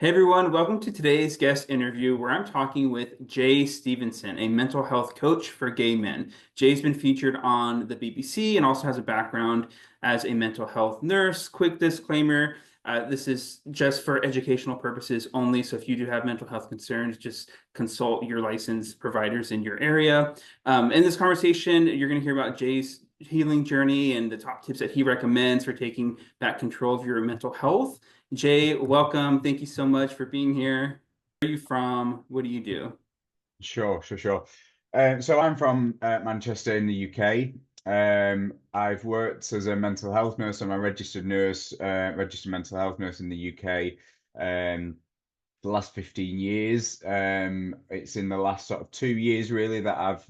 Hey everyone, welcome to today's guest interview where I'm talking with Jay Stevenson, a mental health coach for gay men. Jay's been featured on the BBC and also has a background as a mental health nurse. Quick disclaimer, this is just for educational purposes only. So if you do have mental health concerns, just consult your licensed providers in your area. In this conversation, you're going to hear about Jay's healing journey and the top tips that he recommends for taking back control of your mental health. Jay, welcome. Thank you so much for being here. Where are you from? What do you do? Sure. So I'm from Manchester in the UK. I've worked as a mental health nurse. I'm a registered nurse, registered mental health nurse in the UK. The last 15 years. It's in the last sort of 2 years really that I've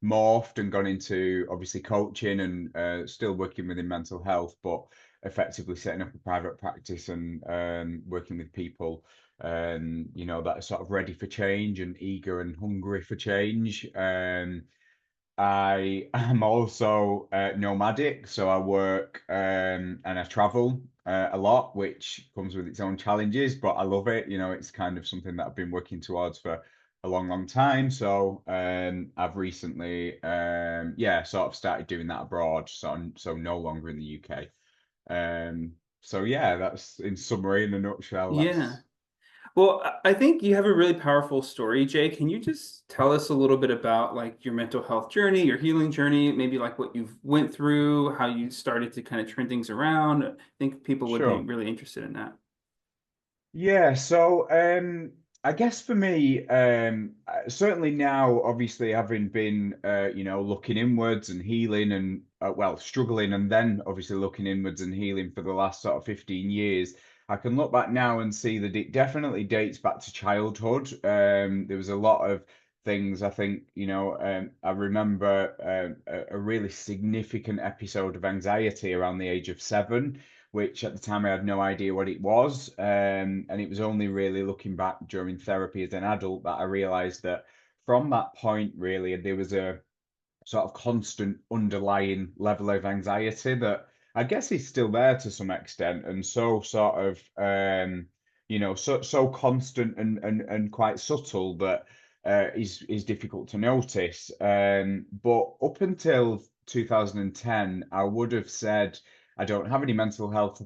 morphed and gone into obviously coaching and still working within mental health, but effectively setting up a private practice and working with people that are sort of ready for change and eager and hungry for change. I am also nomadic, so I work and I travel a lot, which comes with its own challenges, but I love it. It's kind of something that I've been working towards for a long time. So I've recently, sort of started doing that abroad. So no longer in the UK. So yeah, that's in summary, in a nutshell. Yeah. That's Well, I think you have a really powerful story, Jay. Can you just tell us a little bit about like your mental health journey, your healing journey, maybe like what you've went through, how you started to kind of turn things around? I think people would be sure. really interested in that. Yeah, so I guess for me, certainly now, obviously having been, looking inwards and healing and struggling, and then obviously looking inwards and healing for the last sort of 15 years, I can look back now and see that it definitely dates back to childhood. There was a lot of things I think, I remember a really significant episode of anxiety around the age of 7, which at the time I had no idea what it was. And it was only really looking back during therapy as an adult that I realized that from that point, really, there was a sort of constant underlying level of anxiety that I guess is still there to some extent, and so sort of so constant and quite subtle that is difficult to notice. But up until 2010, I would have said I don't have any mental health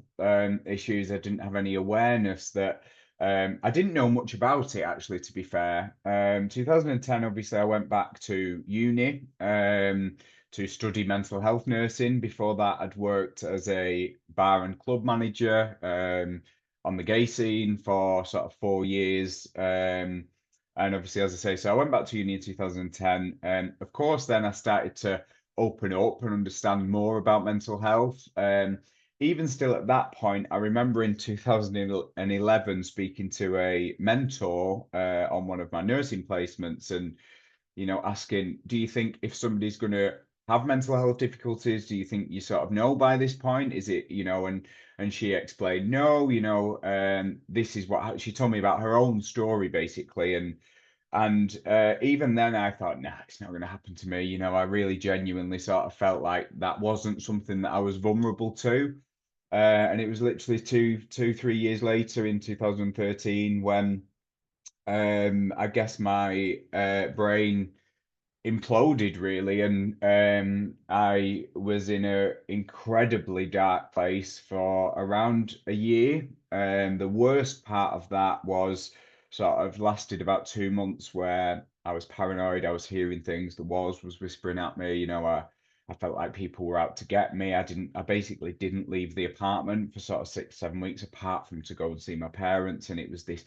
issues. I didn't have any awareness that I didn't know much about it, actually, to be fair. 2010, obviously, I went back to uni to study mental health nursing. Before that, I'd worked as a bar and club manager on the gay scene for sort of 4 years. And obviously, as I say, so I went back to uni in 2010. And of course, then I started to open up and understand more about mental health. Even still at that point, I remember in 2011 speaking to a mentor on one of my nursing placements and, asking, do you think if somebody's going to have mental health difficulties, do you think you sort of know by this point? Is it, and she explained, no, this is what she told me about her own story basically. And even then, I thought, nah, it's not going to happen to me. I really genuinely sort of felt like that wasn't something that I was vulnerable to. And it was literally 3 years later in 2013 when I guess my brain imploded really, and I was in a incredibly dark place for around a year. And the worst part of that was sort of lasted about 2 months where I was paranoid. I was hearing things. The walls was whispering at me. I felt like people were out to get me. I basically didn't leave the apartment for sort of 6, 7 weeks apart from to go and see my parents. And it was this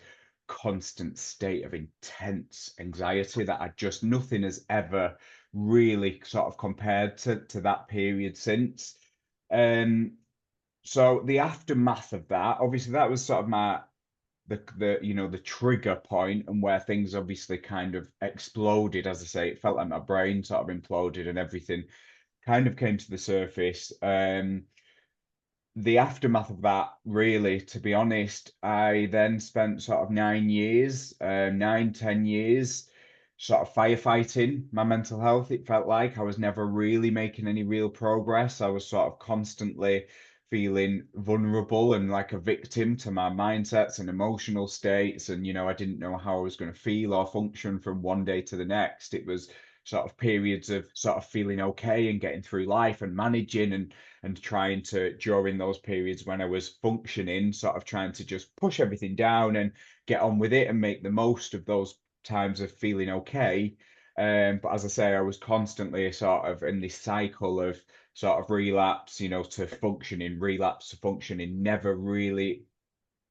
constant state of intense anxiety that nothing has ever really sort of compared to that period since. Um, so the aftermath of that, obviously, that was sort of the trigger point and where things obviously kind of exploded. As I say, it felt like my brain sort of imploded and everything kind of came to the surface. The aftermath of that, really, to be honest, I then spent sort of 9 years, 10 years, sort of firefighting my mental health. It felt like I was never really making any real progress. I was sort of constantly feeling vulnerable and like a victim to my mindsets and emotional states. And, I didn't know how I was going to feel or function from one day to the next. It was sort of periods of sort of feeling okay and getting through life and managing and trying to, during those periods when I was functioning, sort of trying to just push everything down and get on with it and make the most of those times of feeling okay. But as I say, I was constantly sort of in this cycle of sort of relapse, to functioning, relapse to functioning, never really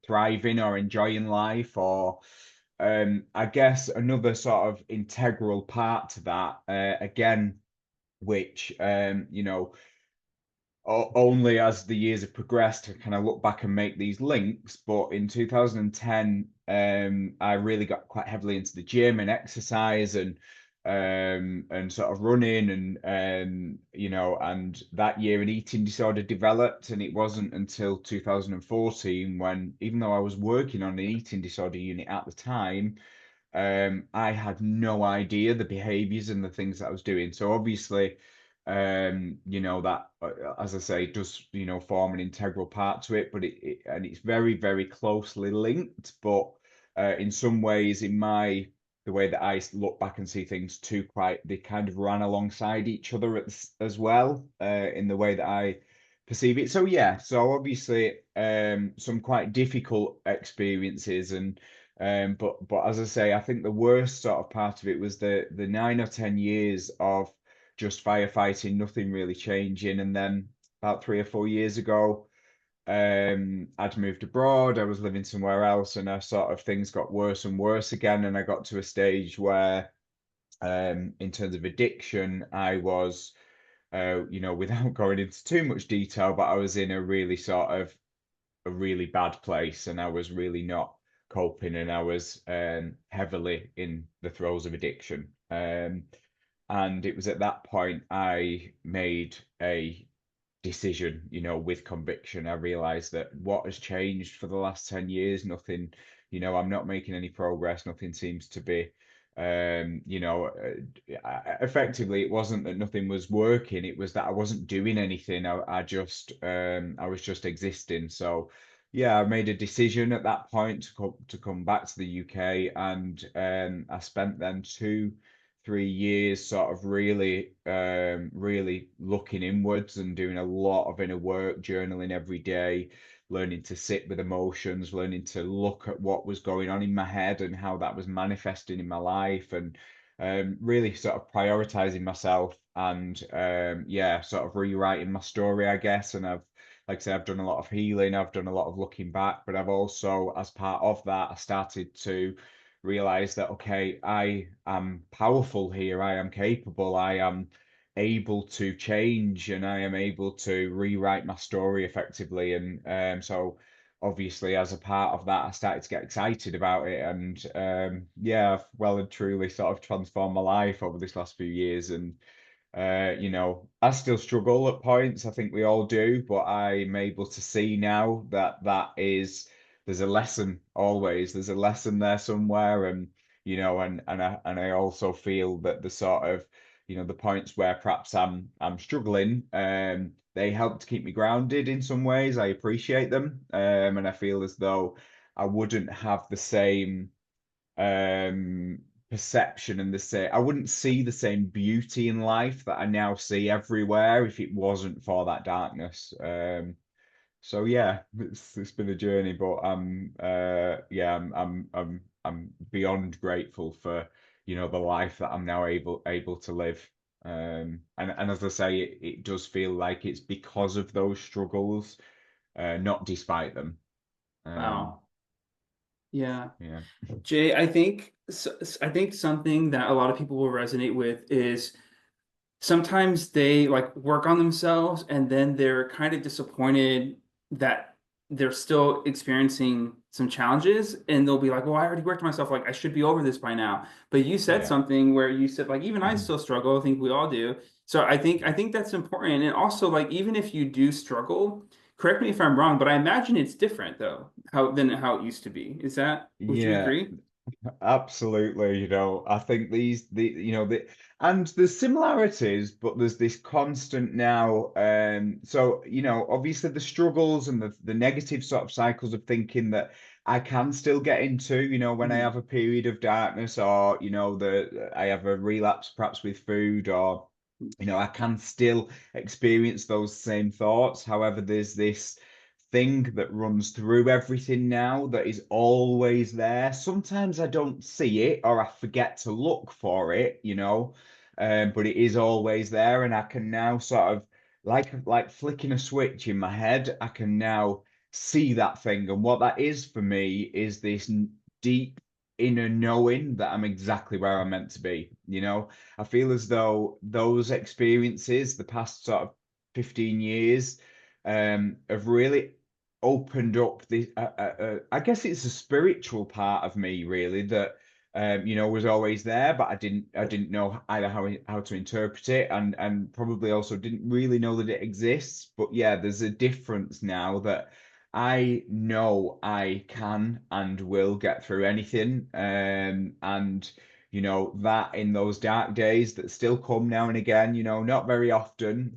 thriving or enjoying life. Or I guess another sort of integral part to that, again, which only as the years have progressed to kind of look back and make these links. But in 2010, I really got quite heavily into the gym and exercise and sort of running and that year an eating disorder developed, and it wasn't until 2014 when, even though I was working on an eating disorder unit at the time, I had no idea the behaviors and the things that I was doing. So obviously, that, as I say, does, form an integral part to it, but and it's very, very closely linked. But in some ways, the way that I look back and see things too, they kind of ran alongside each other as well, in the way that I perceive it. So yeah, so obviously, some quite difficult experiences. But as I say, I think the worst sort of part of it was the 9 or 10 years of just firefighting, nothing really changing. And then about 3 or 4 years ago, I'd moved abroad, I was living somewhere else, and I sort of things got worse and worse again. And I got to a stage where, in terms of addiction, I was, without going into too much detail, but I was in a really bad place, and I was really not coping, and I was heavily in the throes of addiction. And it was at that point I made a decision, with conviction. I realized that what has changed for the last 10 years, nothing, I'm not making any progress. Nothing seems to be, effectively, it wasn't that nothing was working. It was that I wasn't doing anything. I was just existing. So, yeah, I made a decision at that point to come back to the UK, and I spent then 2, 3 years sort of really looking inwards and doing a lot of inner work, journaling every day, learning to sit with emotions, learning to look at what was going on in my head and how that was manifesting in my life, and really sort of prioritizing myself, and yeah, sort of rewriting my story, I guess. And like I say, I've done a lot of healing, I've done a lot of looking back, but I've also, as part of that, I started to realize that, okay, I am powerful here, I am capable, I am able to change, and I am able to rewrite my story effectively. And so obviously, as a part of that, I started to get excited about it. And yeah, I've well and truly sort of transformed my life over this last few years. And I still struggle at points. I think we all do, but I'm able to see now that there's a lesson always. There's a lesson there somewhere. And and I also feel that the sort of, the points where perhaps I'm struggling, they help to keep me grounded in some ways. I appreciate them. And I feel as though I wouldn't have the same um perception and I wouldn't see the same beauty in life that I now see everywhere if it wasn't for that darkness. So yeah, it's been a journey, but yeah, I'm beyond grateful for, the life that I'm now able to live. And as I say, it does feel like it's because of those struggles, not despite them. Um, Wow. Yeah. yeah. Jay, I think something that a lot of people will resonate with is sometimes they like work on themselves and then they're kind of disappointed that they're still experiencing some challenges, and they'll be like, well, I already worked on myself, like I should be over this by now. But you said Yeah. something where you said like even I still struggle. I think we all do. So I think that's important. And also like even if you do struggle, correct me if I'm wrong, but I imagine it's different though, how it used to be. Is that, would you Yeah, agree? Absolutely, I think and there's similarities, but there's this constant now. So, obviously the struggles and the negative sort of cycles of thinking that I can still get into, when I Mhm. have a period of darkness, or, I have a relapse perhaps with food, or, I can still experience those same thoughts. However, there's this thing that runs through everything now that is always there. Sometimes I don't see it or I forget to look for it, but it is always there, and I can now sort of like flicking a switch in my head. I can now see that thing, and what that is for me is this deep inner knowing that I'm exactly where I'm meant to be. I feel as though those experiences, the past sort of 15 years, have really opened up the I guess it's a spiritual part of me really that was always there, but I didn't know either how to interpret it, and probably also didn't really know that it exists. But yeah, there's a difference now that I know I can and will get through anything, and that in those dark days that still come now and again, not very often,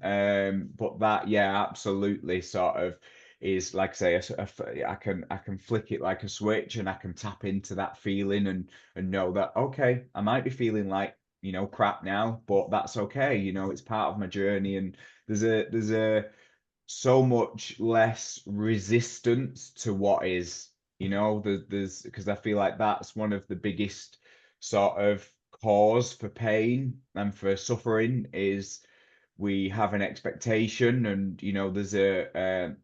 but that, yeah, absolutely sort of is, like I say, I can flick it like a switch, and I can tap into that feeling, and know that, okay, I might be feeling like, crap now, but that's okay. It's part of my journey, and there's a so much less resistance to what is, there's because I feel like that's one of the biggest sort of cause for pain and for suffering is we have an expectation, and there's I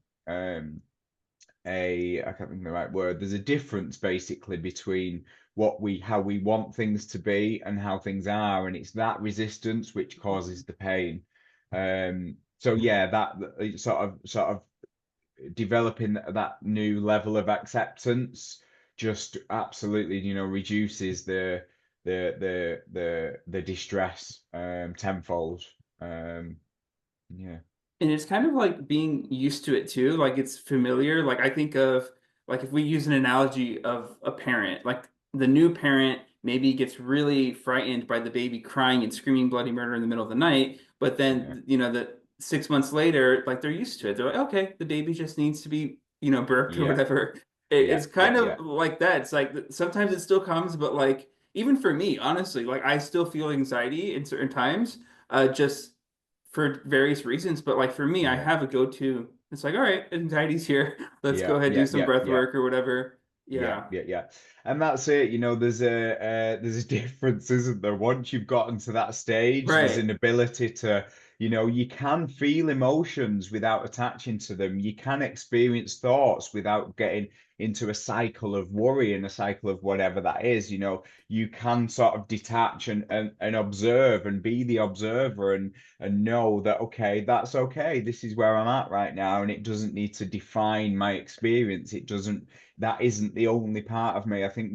can't think of the right word. There's a difference basically between how we want things to be and how things are, and it's that resistance which causes the pain. So yeah, that sort of developing that new level of acceptance just absolutely, reduces the distress tenfold. Um, yeah, And it's kind of like being used to it too. Like it's familiar. Like I think of like if we use an analogy of a parent, like the new parent maybe gets really frightened by the baby crying and screaming bloody murder in the middle of the night, but yeah, then that 6 months later, like they're used to it. They're like, okay, the baby just needs to be, burped or yeah, whatever. yeah, It's yeah, kind of yeah, like that. It's like sometimes it still comes, but like even for me, honestly, like I still feel anxiety in certain times. Just for various reasons. But like for me, I yeah. have a go-to. It's like, all right, anxiety's here. Let's go Yeah, ahead, do yeah, some yeah, breath yeah, work or whatever. yeah, Yeah. yeah, yeah. And that's it. There's a difference, isn't there? Once you've gotten to that stage, there's Right. an ability to, you can feel emotions without attaching to them. You can experience thoughts without getting into a cycle of worry and a cycle of whatever that is. You can sort of detach and observe and be the observer, and know that, okay, that's okay. This is where I'm at right now, and it doesn't need to define my experience. That isn't the only part of me. I think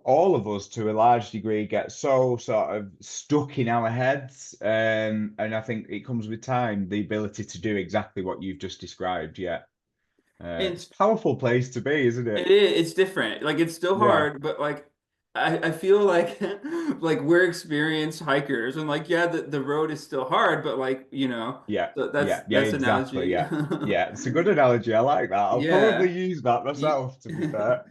all of us to a large degree get so sort of stuck in our heads. And I think it comes with time, the ability to do exactly what you've just described. Yeah. And It's a powerful place to be, isn't it it? is, it's different. Like it's still Yeah. hard, but like I feel like like we're experienced hikers and like yeah, the road is still hard, but like, Yeah. so Yeah. Yeah, that's exactly. analogy. Yeah. Yeah. It's a good analogy. I like that. I'll probably Yeah. use that You, myself, to be fair.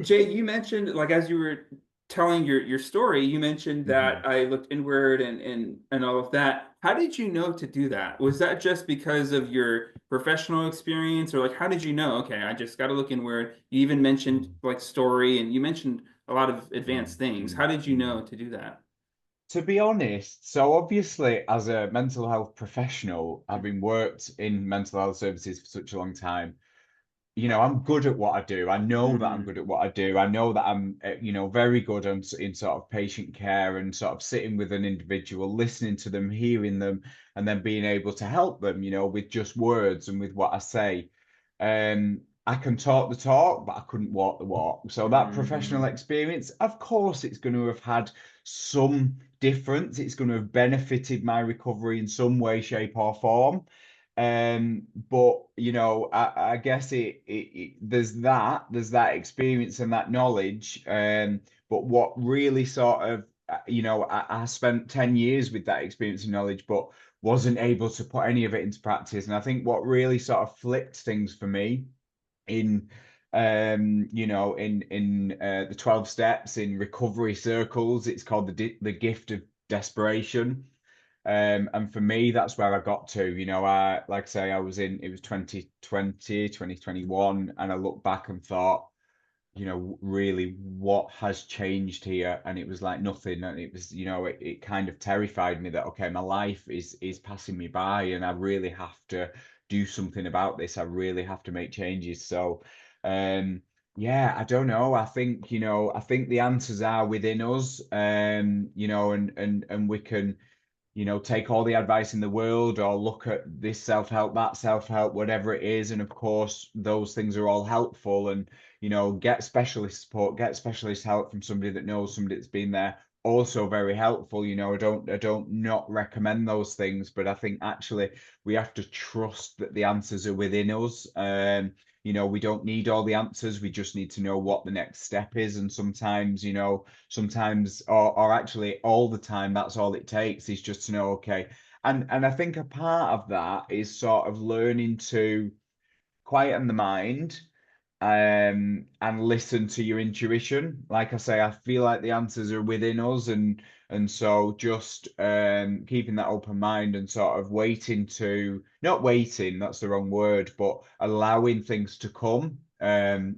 Jay, you mentioned like as you were telling your story, you mentioned Mhm. that I looked inward and all of that. How did you know to do that? Was that just because of your professional experience, or like how did you know? Okay, I just got to look inward. You even mentioned Mm, like story, and you mentioned a lot of mm, advanced things. mm, How did you mm. know to do that? To be honest, so obviously, as a mental health professional, having worked in mental health services for such a long time, I'm good at what I do. I know that I'm Hmm. good at what I do. I know that I'm, very good in sort of patient care and sort of sitting with an individual, listening to them, hearing them, and then being able to help them, with just words and with what I say. I can talk the talk, but I couldn't walk the walk. So that professional Hmm. experience, of course, it's going to have had some difference. It's going to have benefited my recovery in some way, shape, or form. But I guess there's that experience and that knowledge. But what really sort of, I spent 10 years with that experience and knowledge, but wasn't able to put any of it into practice. And I think what really sort of flipped things for me in the 12 steps in recovery circles, it's called the gift of desperation. And for me, that's where I got to. Like I say, it was 2020, 2021, and I look back and thought, really what has changed here? And it was like nothing. And it was, it kind of terrified me that, okay, my life is passing me by and I really have to do something about this. I really have to make changes. So, um, yeah, I don't know. I think the answers are within us. And we can take all the advice in the world or look at this self-help, that self-help, whatever it is. And of course, those things are all helpful. And, get specialist support, get specialist help from somebody that knows somebody that's been there. Also very helpful. I don't not recommend those things, but I think actually we have to trust that the answers are within us. We don't need all the answers. We just need to know what the next step is. And sometimes or actually all the time, that's all it takes is just to know, okay. And I think a part of that is sort of learning to quieten the mind, and listen to your intuition. Like I say, I feel like the answers are within us, and so just keeping that open mind and sort of not waiting, that's the wrong word, but allowing things to come. And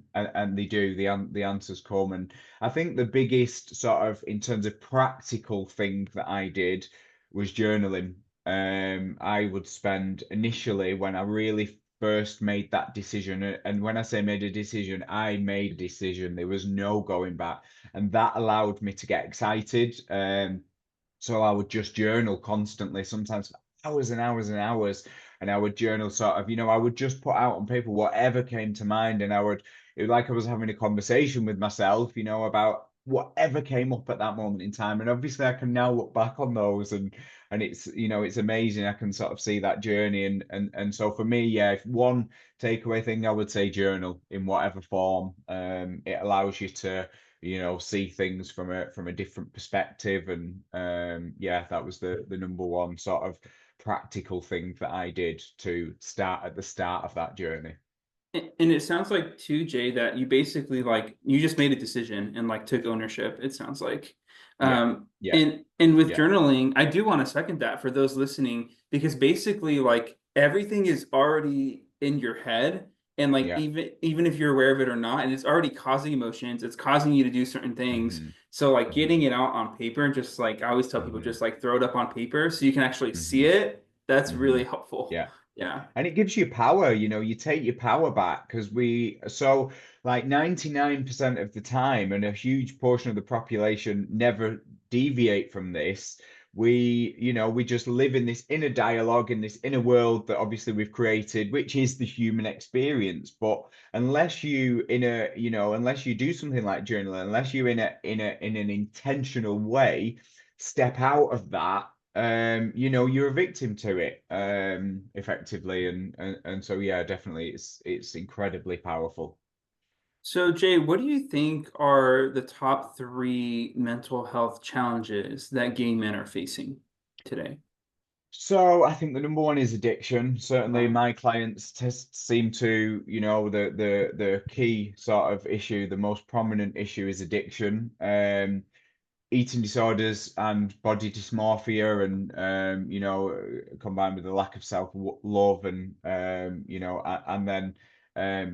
they do, the answers come. And I think the biggest sort of, in terms of practical thing that I did, was journaling. I would spend initially, when I really first made that decision, and when I say made a decision, I made a decision. There was no going back, and that allowed me to get excited. So I would just journal constantly, sometimes for hours and hours and hours. And I would journal sort of, I would just put out on paper whatever came to mind. And it was like I was having a conversation with myself, about whatever came up at that moment in time. And obviously I can now look back on those, and it's amazing. I can sort of see that journey. And so for me, yeah, if one takeaway thing, I would say journal in whatever form. It allows you to see things from a different perspective. And yeah, that was the number one sort of practical thing that I did to start at the start of that journey. And it sounds like too, Jay, that you basically like you just made a decision and like took ownership, it sounds like. Yeah, yeah, And with yeah, journaling, I do want to second that for those listening, because basically like everything is already in your head. And like yeah. even if you're aware of it or not, and it's already causing emotions, it's causing you to do certain things. Hmm. So like getting Hmm. it out on paper, just like I always tell people, Hmm. just like throw it up on paper so you can actually see Hmm. it. That's Hmm. really helpful. Yeah. Yeah. And it gives you power, you take your power back, because so like 99% of the time, and a huge portion of the population never deviate from this. We just live in this inner dialogue, in this inner world that obviously we've created, which is the human experience. But unless you do something like journaling, unless you in an intentional way step out of that, you're a victim to it, effectively. And so yeah, definitely it's incredibly powerful. So, Jay, what do you think are the top three mental health challenges that gay men are facing today? So I think the number one is addiction. Certainly Uh, my clients seem to, the key sort of issue, the most prominent issue is addiction. Eating disorders and body dysmorphia, and combined with a lack of self love, and and then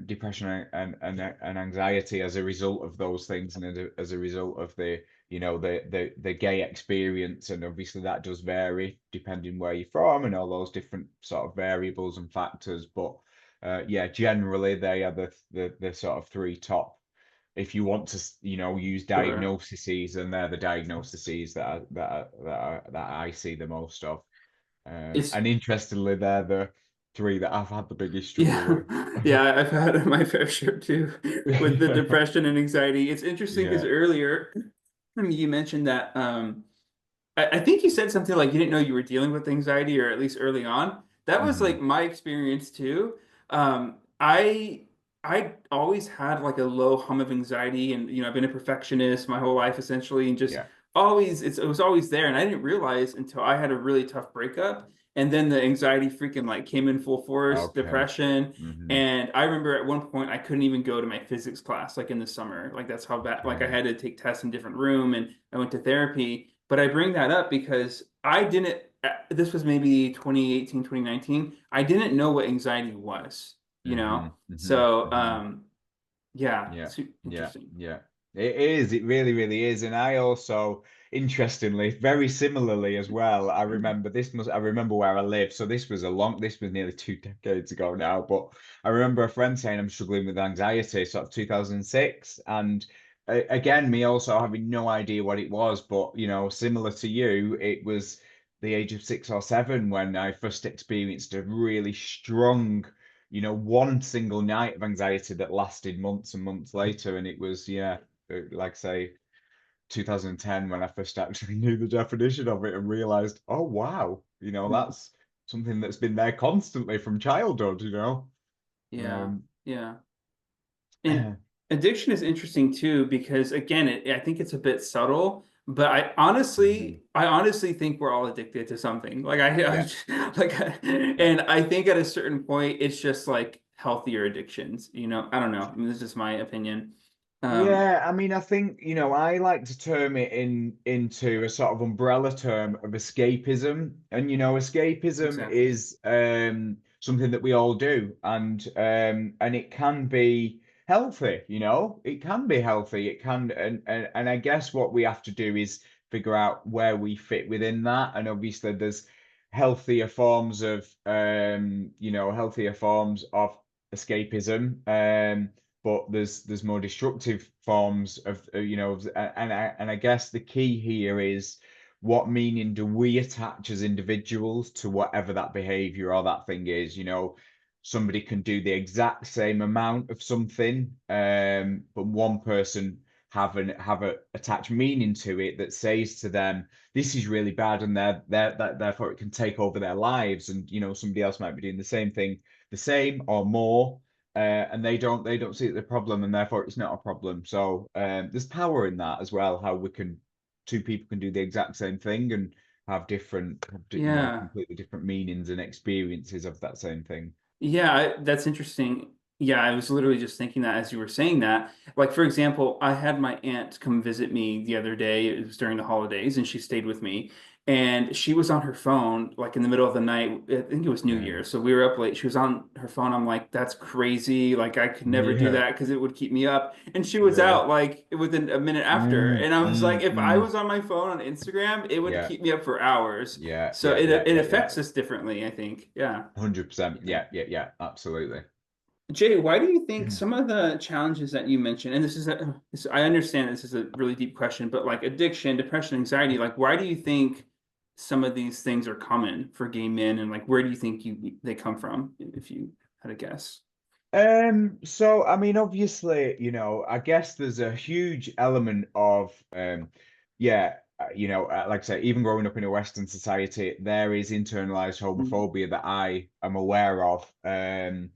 depression and anxiety as a result of those things, and as a result of the gay experience. And obviously that does vary depending where you're from and all those different sort of variables and factors. But yeah, generally they are the sort of three top. If you want to, use sure. diagnoses, and they're the diagnoses that I see the most of. It's And interestingly, they're the three that I've had the biggest struggle yeah, with. yeah. I've had my fair share too with the Yeah, depression and anxiety. It's interesting because yeah. earlier, you mentioned that I think you said something like you didn't know you were dealing with anxiety, or at least early on. that was Hmm. like my experience too. I always had like a low hum of anxiety, and I've been a perfectionist my whole life essentially, and just Yeah. always it was always there, and I didn't realize until I had a really tough breakup, and then the anxiety freaking like came in full force, Okay. depression. Hmm. And I remember at one point I couldn't even go to my physics class like in the summer. Like that's how bad, like I Okay. had to take tests in a different room, and I went to therapy. But I bring that up because I didn't, this was maybe 2018, 2019. I didn't know what anxiety was, you Hmm. know? Hmm. So, Hmm. yeah, Yeah, yeah, interesting. yeah. It is. It really, really is. And I also, interestingly, very similarly as well, I remember I remember where I live. So this was nearly 2 decades ago now. But I remember a friend saying I'm struggling with anxiety, sort of 2006. And again, me also having no idea what it was. But, similar to you, it was the age of 6 or 7 when I first experienced a really strong one single night of anxiety that lasted months and months later. And it was, yeah, like say 2010 when I first actually knew the definition of it and realized, oh, wow, that's something that's been there constantly from childhood. Yeah, Um, yeah. And addiction is interesting too because again, I think it's a bit subtle, but mhm. I honestly think we're all addicted to something. Like Yeah, like, yeah. and I think at a certain point, it's just like healthier addictions. I don't know. I mean, this is just my opinion. Um, Yeah, I mean, I think, I like to term it into a sort of umbrella term of escapism. And escapism exactly. is something that we all do, and it can be healthy. It can be healthy. It can and I guess what we have to do is figure out where we fit within that. And obviously there's healthier forms of escapism. But there's more destructive forms and I guess the key here is what meaning do we attach as individuals to whatever that behavior or that thing is. Somebody can do the exact same amount of something, but one person have a attached meaning to it that says to them this is really bad, and therefore it can take over their lives. And somebody else might be doing the same thing, the same or more, and they don't see it the problem, and therefore it's not a problem. So there's power in that as well. How we can two people can do the exact same thing and have Yeah. completely different meanings and experiences of that same thing. Yeah, that's interesting. Yeah, I was literally just thinking that as you were saying that. Like, for example, I had my aunt come visit me the other day. It was during the holidays, and she stayed with me. And she was on her phone, like in the middle of the night. I think it was New Yeah, Year. So we were up late. She was on her phone. I'm like, that's crazy. Like, I could never do yeah, that because it would keep me up. And she was yeah. out like within a minute after. Mm, And I was like, mm, if I mm. was on my phone on Instagram, it would Yeah, keep me up for hours. yeah, So yeah, yeah, it yeah, yeah. affects us differently, I think. Yeah. 100%. Yeah. Yeah, yeah, yeah, absolutely. Jay, why do you think some of the challenges that you mentioned, and I understand this is a really deep question, but like addiction, depression, anxiety, like why do you think some of these things are common for gay men, and like where do you think they come from, if you had a guess? So I mean, obviously, I guess there's a huge element of, yeah, like I say, even growing up in a Western society, there is internalized Mm, homophobia that I am aware of. And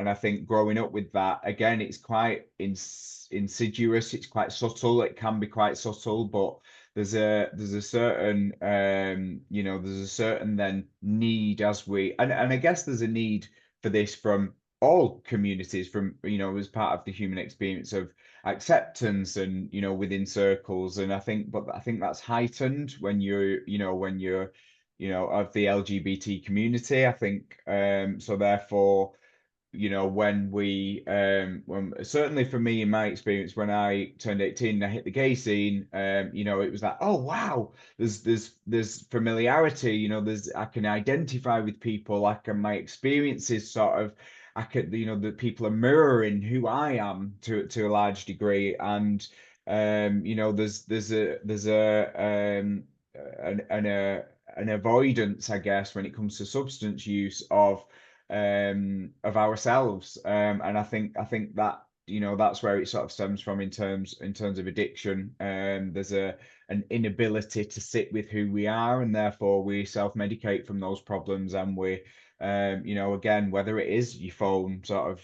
I think growing up with that, again, it's quite insidious, it's quite subtle, it can be quite subtle, but there's a certain there's a certain then need and I guess there's a need for this from all communities, from as part of the human experience of acceptance and within circles. And I think that's heightened when you're of the LGBT community. I think so therefore when certainly for me in my experience, when I turned 18 and I hit the gay scene, it was like, oh wow, there's familiarity. There's I can identify with people. My experiences sort of, I could, the people are mirroring who I am to a large degree. And there's an avoidance, I guess, when it comes to substance use of ourselves. And I think that that's where it sort of stems from in terms of addiction. There's an inability to sit with who we are, and therefore we self-medicate from those problems, and we You know, again, whether it is your phone, sort of,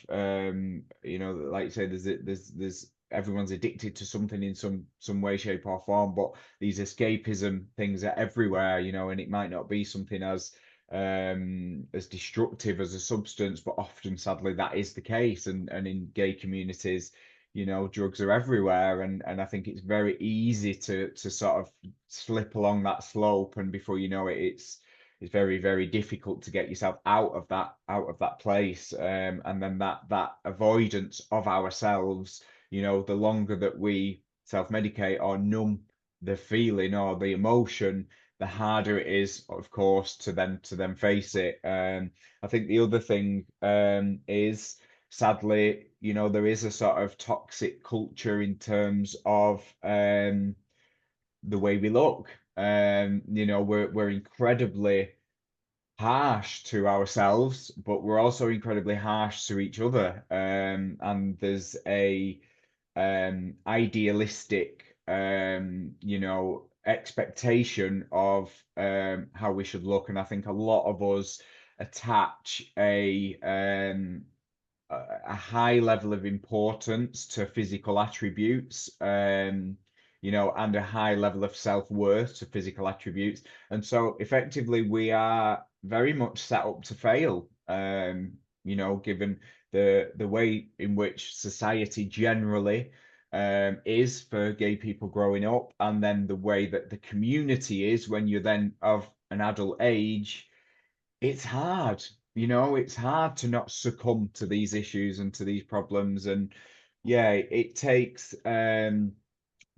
you know, like you say, there's everyone's addicted to something in some way, shape, or form, but these escapism things are everywhere, you know, and it might not be something as destructive as a substance, but often, sadly, that is the case. And in gay communities, you know, drugs are everywhere, and I think it's very easy to sort of slip along that slope, and before you know it, it's very, very difficult to get yourself out of that place. And then that avoidance of ourselves, you know, the longer that we self-medicate or numb the feeling or the emotion, the harder it is, of course, to then face it. I think the other thing is, sadly, you know, there is a sort of toxic culture in terms of the way we look. You know, we're incredibly harsh to ourselves, but we're also incredibly harsh to each other. And there's a idealistic, you know, expectation of how we should look, and I think a lot of us attach a high level of importance to physical attributes, you know, and a high level of self-worth to physical attributes. And so effectively we are very much set up to fail, you know, given the way in which society generally is for gay people growing up, and then the way that the community is when you're then of an adult age. It's hard, you know, it's hard to not succumb to these issues and to these problems. And yeah, it takes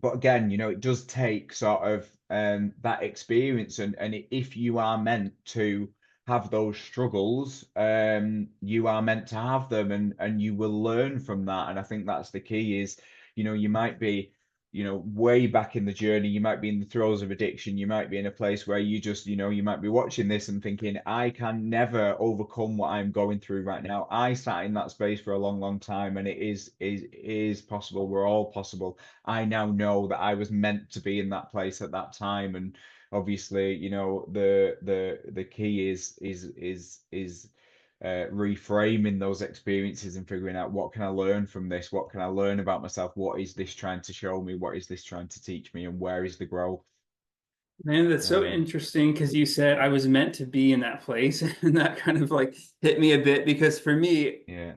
but again, you know, it does take sort of that experience, and if you are meant to have those struggles, you are meant to have them, and you will learn from that. And I think that's the key is, you know, you might be, you know, way back in the journey, you might be in the throes of addiction, you might be in a place where you just, you know, you might be watching this and thinking, I can never overcome what I'm going through right now. I sat in that space for a long, long time, and it is possible. We're all possible. I now know that I was meant to be in that place at that time. And obviously, you know, the key is reframing those experiences and figuring out, what can I learn from this? What can I learn about myself? What is this trying to show me? What is this trying to teach me? And where is the growth? Man, that's so Um, interesting because you said I was meant to be in that place, and that kind of like hit me a bit because for me, yeah,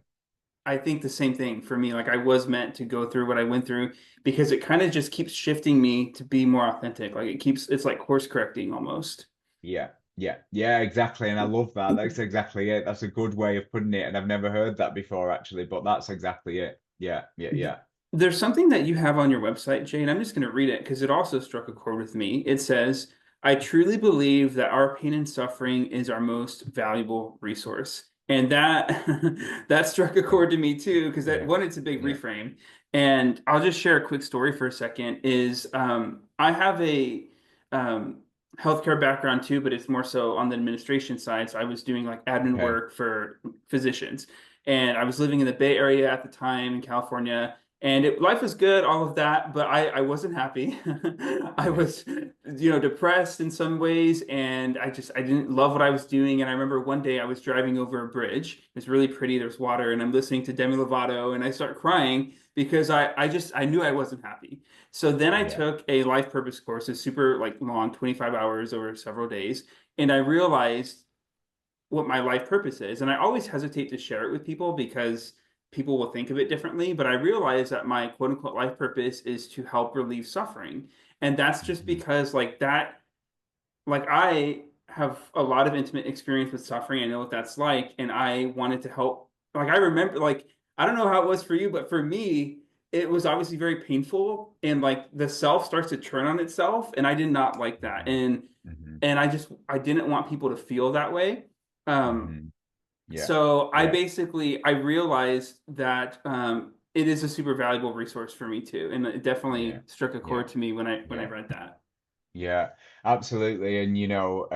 I think the same thing for me. Like I was meant to go through what I went through because it kind of just keeps shifting me to be more authentic. Like it's like course correcting almost. yeah, exactly. And I love that. That's exactly it. That's a good way of putting it. And I've never heard that before, actually, but that's exactly it. Yeah. There's something that you have on your website, Jane. I'm just going to read it because it also struck a chord with me. It says, I truly believe that our pain and suffering is our most valuable resource. And that that struck a chord to me too, because that Yeah, one, it's a big yeah. reframe. And I'll just share a quick story for a second. I have a um, healthcare background too, but it's more so on the administration side. So I was doing like admin Okay. work for physicians. And I was living in the Bay Area at the time in California, and life was good, all of that, but I wasn't happy. I Yeah, was, depressed in some ways, and I didn't love what I was doing. And I remember one day I was driving over a bridge. It was really pretty. There's water, and I'm listening to Demi Lovato, and I start crying because I knew I wasn't happy. So then I yeah. took a life purpose course, it's super like long, 25 hours over several days, and I realized what my life purpose is. And I always hesitate to share it with people because people will think of it differently. But I realize that my quote unquote life purpose is to help relieve suffering. And that's just Mhm. because, like, I have a lot of intimate experience with suffering. I know what that's like. And I wanted to help. Like, I remember, like, I don't know how it was for you, but for me, it was obviously very painful. And like the self starts to turn on itself. And I did not like that. Mhm. Mhm. And I didn't want people to feel that way. Um, Mhm. Yeah, so yeah, I realized that it is a super valuable resource for me too, and it yeah, definitely struck a yeah, chord to me when I yeah. read that. Yeah, absolutely. And you know,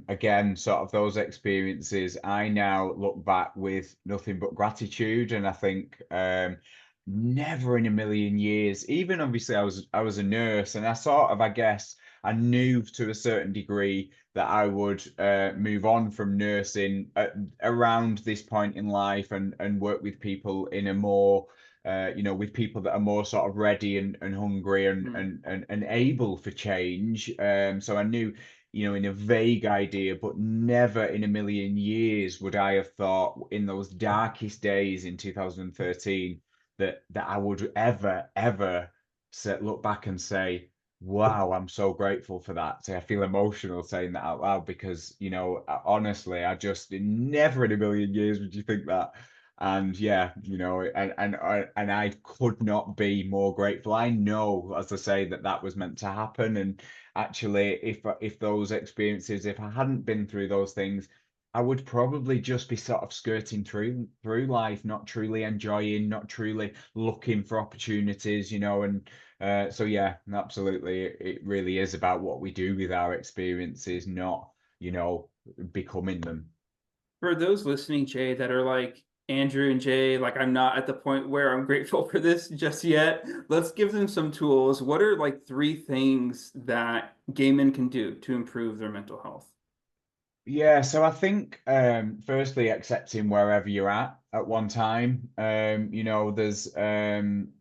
again, sort of those experiences, I now look back with nothing but gratitude. And I think never in a million years, even obviously I was a nurse, and I sort of, I guess, I knew to a certain degree that I would move on from nursing around this point in life and work with people in a more with people that are more sort of ready and hungry Mm. and able for change. So I knew, in a vague idea, but never in a million years would I have thought in those darkest days in 2013 that I would ever look back and say, wow, I'm so grateful for that. So I feel emotional saying that out loud because, honestly, I just never in a million years would you think that. And yeah, and I could not be more grateful. I know, as I say, that that was meant to happen. And actually, if those experiences, if I hadn't been through those things, I would probably just be sort of skirting through life, not truly enjoying, not truly looking for opportunities, and so yeah, absolutely, it really is about what we do with our experiences, not, becoming them. For those listening, Jay, that are like Andrew and Jay, like I'm not at the point where I'm grateful for this just yet. Let's give them some tools. What are like three things that gay men can do to improve their mental health? Yeah, so I think firstly accepting wherever you're at one time.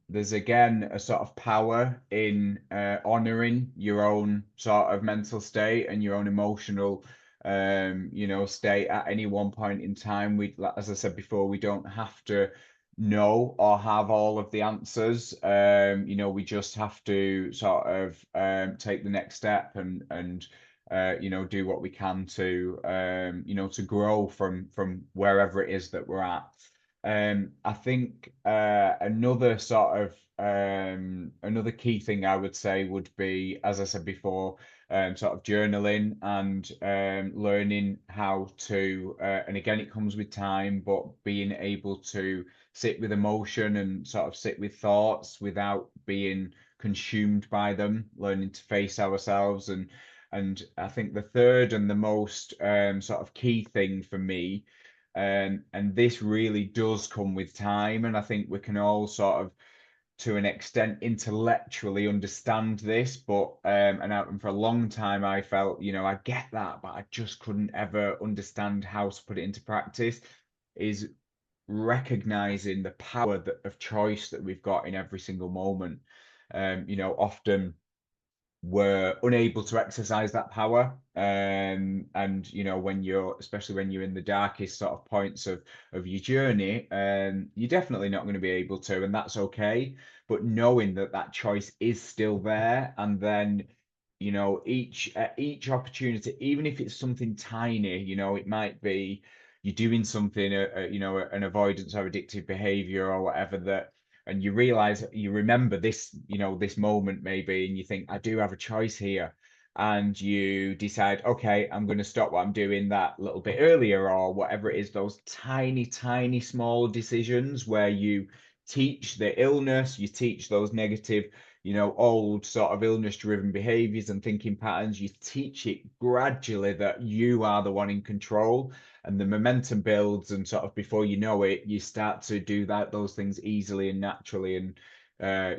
There's again a sort of power in honoring your own sort of mental state and your own emotional state at any one point in time. As I said before, we don't have to know or have all of the answers. We just have to sort of take the next step and do what we can to grow from wherever it is that we're at. I think another key thing I would say would be, as I said before, sort of journaling and learning how to, and again, it comes with time, but being able to sit with emotion and sort of sit with thoughts without being consumed by them, learning to face ourselves and I think the third and the most sort of key thing for me, and this really does come with time, and I think we can all sort of, to an extent, intellectually understand this, but and for a long time I felt, I get that, but I just couldn't ever understand how to put it into practice, is recognizing the power of choice that we've got in every single moment. Often were unable to exercise that power. And especially when you're in the darkest sort of points of your journey, you're definitely not going to be able to, and that's okay. But knowing that that choice is still there, and then each opportunity, even if it's something tiny, it might be you're doing something, an avoidance or addictive behavior or whatever that, and you remember this moment maybe, and you think, I do have a choice here, and you decide, okay, I'm going to stop what I'm doing that little bit earlier or whatever it is. Those tiny small decisions where you teach the illness, you teach those negative, old sort of illness driven behaviors and thinking patterns, you teach it gradually that you are the one in control, and the momentum builds, and sort of before you know it, you start to do those things easily and naturally. And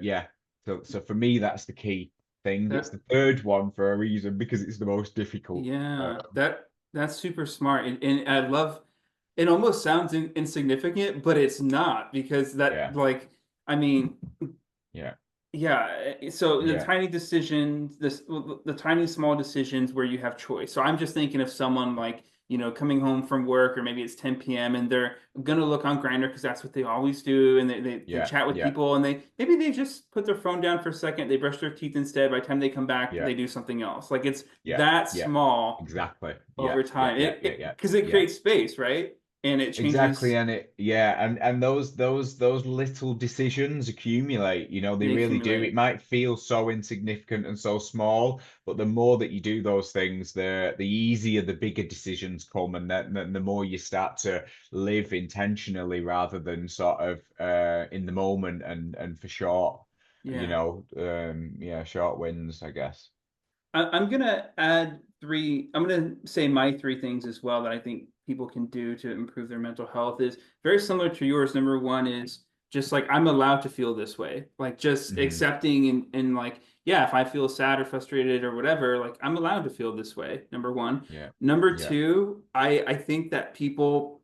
yeah, so for me, that's the key thing. It's That the third one for a reason, because it's the most difficult. Yeah, that's super smart, and I love. It almost sounds insignificant, but it's not because that Yeah, like I mean yeah, yeah, so the yeah, tiny decisions, the tiny small decisions where you have choice. So I'm just thinking of someone like, coming home from work or maybe it's 10 p.m. and they're gonna look on Grindr because that's what they always do, and they yeah, chat with yeah, people and they just put their phone down for a second, they brush their teeth instead. By the time they come back, yeah, they do something else. Like it's yeah, that yeah, small exactly. Yeah, over yeah, time. yeah, yeah, It yeah, because it yeah. creates space, right? And it Exactly, changes, and and those little decisions accumulate, they they really do. It accumulate. might feel so insignificant and so small, but the more that you do those things, the easier the bigger decisions come, and then the more you start to live intentionally rather than sort of in the moment and for short, Yeah. yeah, short wins, I guess. I'm gonna add three. I'm gonna say my three things as well that I think people can do to improve their mental health is very similar to yours. Number one is just like I'm allowed to feel this way. Like just Hmm. accepting and like, yeah, if I feel sad or frustrated or whatever, like I'm allowed to feel this way, number one. Yeah. Number Yeah. two, I think that people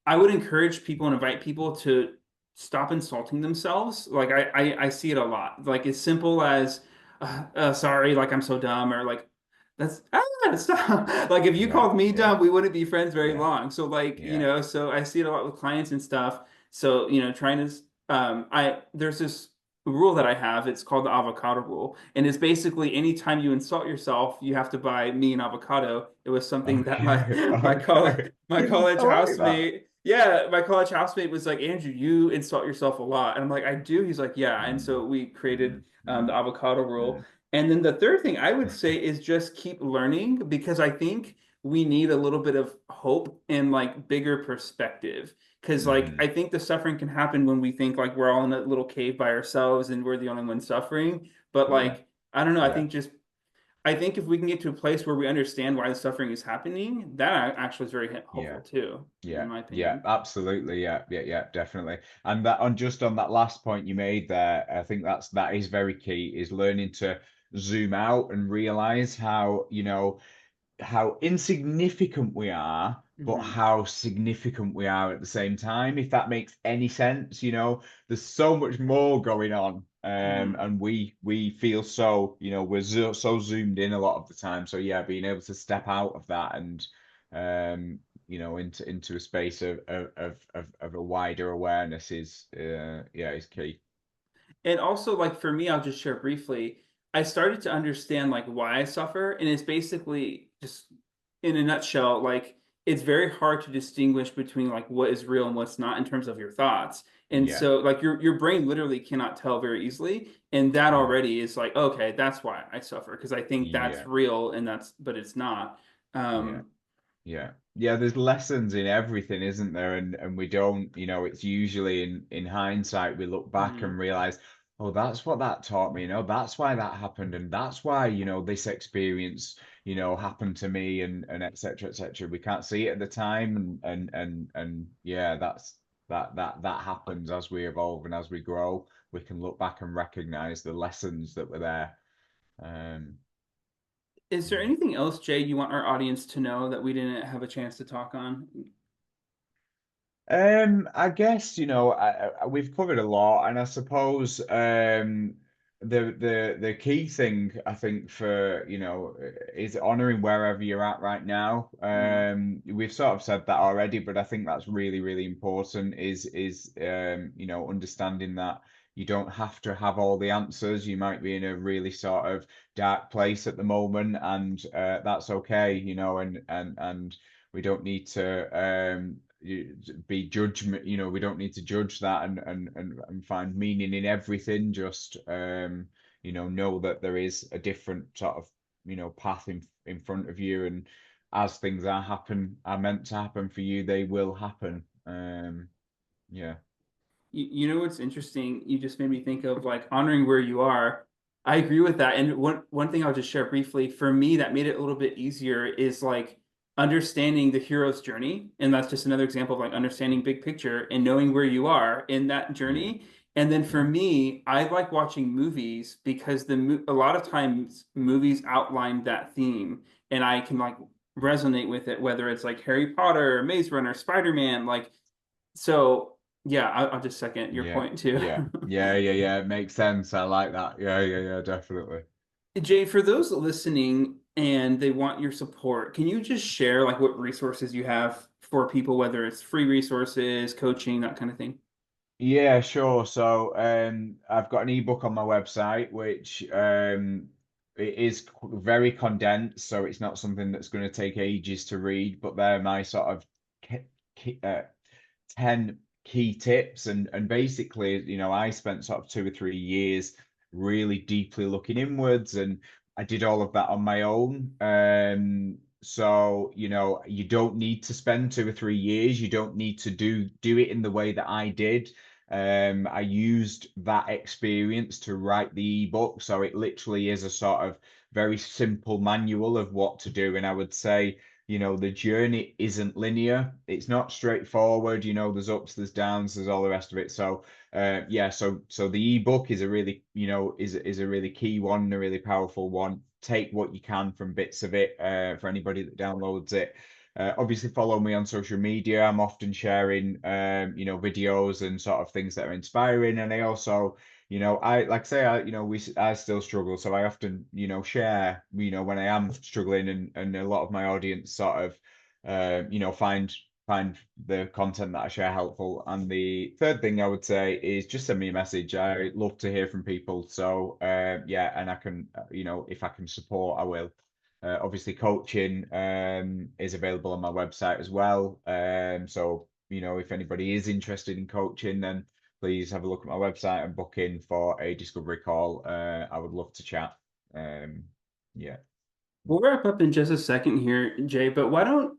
I would encourage people and invite people to stop insulting themselves. Like I see it a lot. Like as simple as sorry, like I'm so dumb, or like that's stop. Like if you Yeah. called me Yeah. dumb, we wouldn't be friends very Yeah. long. So like, Yeah. so I see it a lot with clients and stuff. So, trying to I there's this rule that I have. It's called the avocado rule. And it's basically anytime you insult yourself, you have to buy me an avocado. It was something that my Okay. my Okay. college my college I like that. housemate, yeah, my college housemate was like, Andrew, you insult yourself a lot. And I'm like, I do. He's like, yeah. And Mm, so we mm, created mm, the avocado rule. mm. And then the third thing I would say is just keep learning because I think we need a little bit of hope and like bigger perspective. Because like Hmm. I think the suffering can happen when we think like we're all in a little cave by ourselves and we're the only ones suffering. But Yeah. like, I don't know, Yeah. I think if we can get to a place where we understand why the suffering is happening, that actually is very hopeful Yeah. too, in Yeah, my yeah, opinion. absolutely. Yeah, yeah, yeah, definitely. And that on just on that last point you made there, I think that is very key, is learning to zoom out and realize how, how insignificant we are, but Hmm. how significant we are at the same time, if that makes any sense. There's so much more going on. Hmm. And we feel so, we're so zoomed in a lot of the time. So yeah, being able to step out of that and into a space of a wider awareness is yeah, is key. And also, like for me, I'll just share briefly. I started to understand like why I suffer, and it's basically just in a nutshell, like it's very hard to distinguish between like what is real and what's not in terms of your thoughts. And Yeah. so like your brain literally cannot tell very easily, and that Mm. already is like, okay, that's why I suffer because I think that's Yeah. real and but it's not. Yeah. Um, Yeah. Yeah, there's lessons in everything, isn't there? And we don't, it's usually in hindsight we look back and mhm. realize, oh, that's what that taught me, that's why that happened, and that's why, this experience, happened to me, and et cetera, et cetera. We can't see it at the time, and yeah, that happens as we evolve and as we grow. We can look back and recognize the lessons that were there. Um, Is there yeah. anything else, Jay, you want our audience to know that we didn't have a chance to talk on? I guess we've covered a lot, and I suppose the key thing I think for is honoring wherever you're at right now. Mm. We've sort of said that already, but I think that's really really important. Is understanding that you don't have to have all the answers. You might be in a really sort of dark place at the moment, and that's okay. And we don't need to be judgment. We don't need to judge that and find meaning in everything. Just know that there is a different sort of path in front of you, and as things are meant to happen for you, they will happen. Yeah. You know what's interesting? You just made me think of like honoring where you are. I agree with that. And one thing I'll just share briefly, for me, that made it a little bit easier is like understanding the hero's journey. And that's just another example of like understanding big picture and knowing where you are in that Yeah. journey. And then for Yeah. me, I like watching movies because a lot of times movies outline that theme and I can like resonate with it, whether it's like Harry Potter, Maze Runner, Spider-Man, like so yeah, I'll just second your Yeah. point too. Yeah. Yeah. Yeah. Yeah. It makes sense. I like that. Yeah. Yeah. Yeah. Definitely. Jay, for those listening and they want your support, can you just share like what resources you have for people, whether it's free resources, coaching, that kind of thing? Yeah, sure. So, I've got an ebook on my website, which it is very condensed, so it's not something that's going to take ages to read. But they're my sort of ki ki 10 key tips, and basically, I spent sort of 2 or 3 years really deeply looking inwards, and I did all of that on my own. So, you don't need to spend 2 or 3 years. You don't need to do it in the way that I did. I used that experience to write the ebook, so it literally is a sort of very simple manual of what to do. And I would say the journey isn't linear. It's not straightforward. There's ups, there's downs, there's all the rest of it. So yeah, so the ebook is a really, is a really key one, a really powerful one. Take what you can from bits of it, for anybody that downloads it. Obviously follow me on social media. I'm often sharing videos and sort of things that are inspiring. And I also, I like I say, I still struggle. So I often, share, when I am struggling, and a lot of my audience sort of find the content that I share helpful. And the third thing I would say is just send me a message. I love to hear from people. So yeah, and I can, if I can support, I will. Obviously, coaching is available on my website as well. So, if anybody is interested in coaching, then please have a look at my website and book in for a discovery call. I would love to chat. Um, yeah. We'll wrap up in just a second here, Jay, but why don't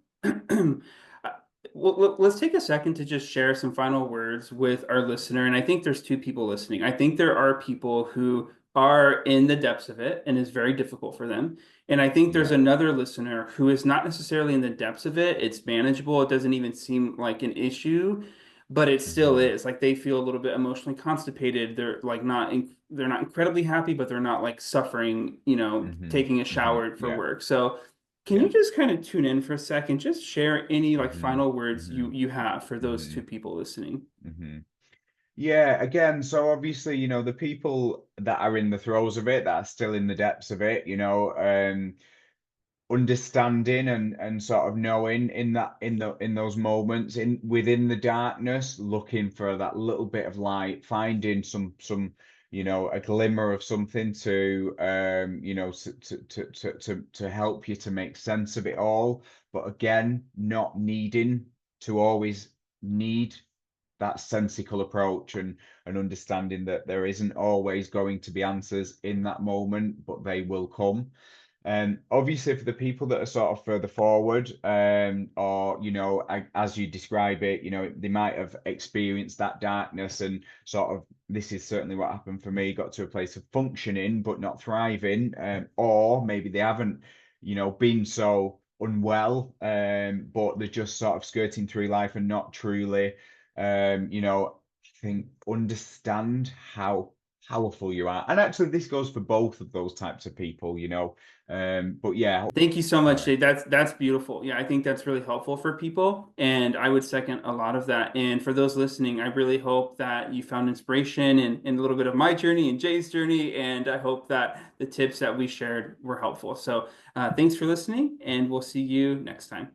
let's take a second to just share some final words with our listener. And I think there's two people listening. I think there are people who are in the depths of it and is very difficult for them. And I think there's Yeah. another listener who is not necessarily in the depths of it. It's manageable. It doesn't even seem like an issue, but it still Hmm. is. Like they feel a little bit emotionally constipated. They're not incredibly happy, but they're not like suffering, Hmm. taking a Hmm. shower for Yeah. work. So can you Yeah. just kind of tune in for a second? Just share any like Hmm. final words Hmm. you have for those Hmm. two people listening. Hmm. Yeah, again, so obviously, the people that are in the throes of it, that are still in the depths of it, understanding and sort of knowing in those moments, in within the darkness, looking for that little bit of light, finding some a glimmer of something to to help you to make sense of it all, but again, not needing to always need that sensical approach, and understanding that there isn't always going to be answers in that moment, but they will come. Obviously, for the people that are sort of further forward, or as you describe it, they might have experienced that darkness, and sort of this is certainly what happened for me. Got to a place of functioning but not thriving, or maybe they haven't, been so unwell, but they're just sort of skirting through life and not truly, I think understand how powerful you are. And actually, this goes for both of those types of people, but yeah, Thank you so much, sorry. Jay. That's beautiful. Yeah, I think that's really helpful for people, and I would second a lot of that. And for those listening, I really hope that you found inspiration in a little bit of my journey and Jay's journey, and I hope that the tips that we shared were helpful. So, thanks for listening, and we'll see you next time.